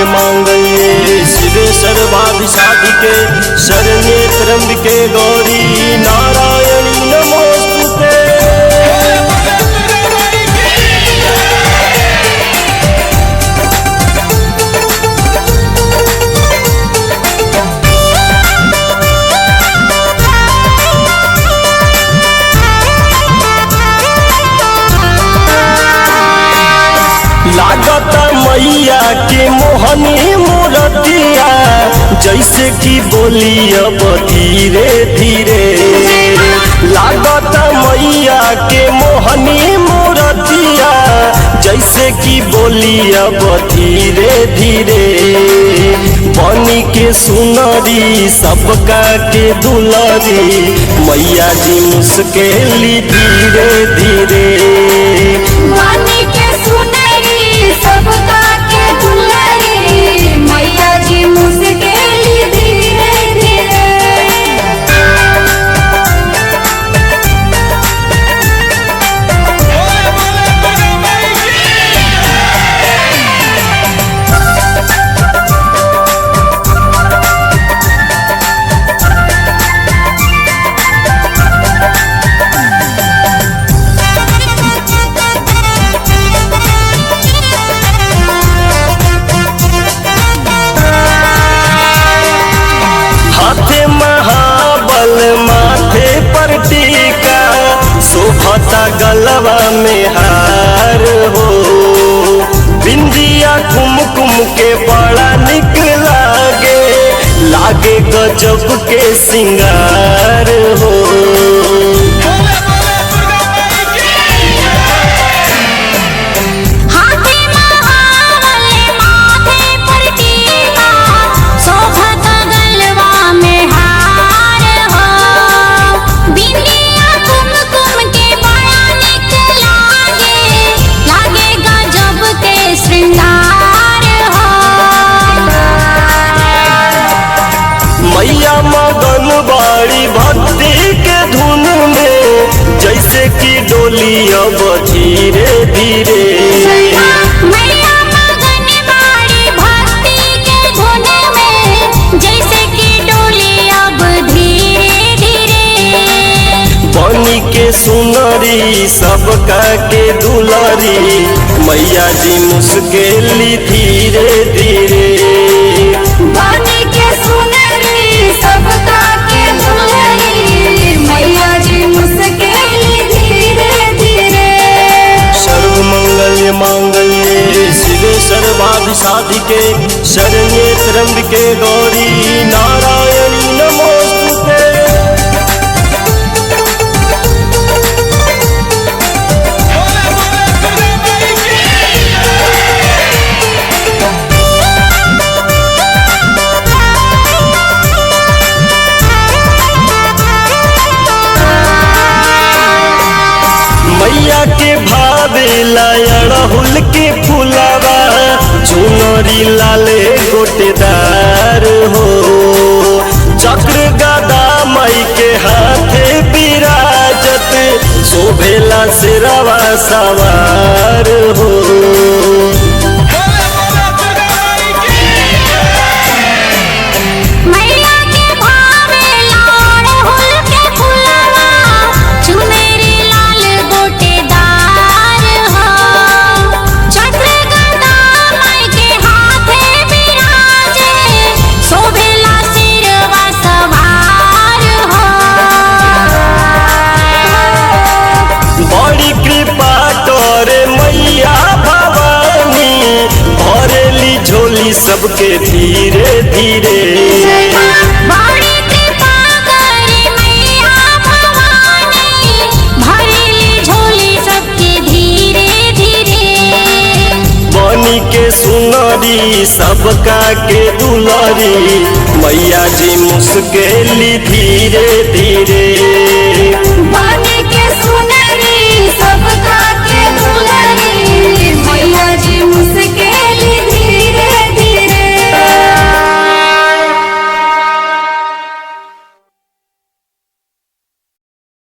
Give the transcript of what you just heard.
मांगल्ये शिवे सर्वाभिसाधिके शरण्ये त्र्यंबके गौरी नारायणी नमोस्तुते। लागत मैया के मोहनी मूर्तिया जैसे कि बोली अब धीरे धीरे। लागत मैया के मोहनी मूर्तिया जैसे कि बोली अब धीरे धीरे। बनी के सुनरी सबका के दुलरी मैया जी मुस्केली धीरे धीरे। बनी के सुनरी सबका के दुलरी मैया जी मुस्केली धीरे धीरे। माथे पर टीका शोभता गलवा में हार हो। बिंदिया कुमकुम के बड़ा निक लागे, लागे गजब के सिंगार हो। मैया मगन बाड़ी भक्ति के धुन में जैसे कि डोली अब धीरे धीरे। मैया मगन बाड़ी भक्ति के धुन में जैसे कि डोली अब धीरे धीरे। बनी के सुनरी सबका के दुलरी मैया जी मुस्केली धीरे धीरे। बनी के सुनरी सबका के दुलरी मैया जी मुस्केली धीरे धीरे। सर्व मंगल मांगल्ये शिवे सर्वाभिसाधिके शरण्ये त्र्यंबके गौरी नारायणी नमोस्तुते। मैया के भावेला अड़हुल के फुलावा चुनरी लाले गोटेदार हो। चक्र गदा माई के हाथे विराजत शोभेला सिरवा सवार हो। सबके धीरे धीरे। बड़ी कृपा करी मैया भवानी भरेली झोली सबके धीरे धीरे। बनी के सुनरी सबका के दुलरी मैया जी मुस्केली धीरे धीरे।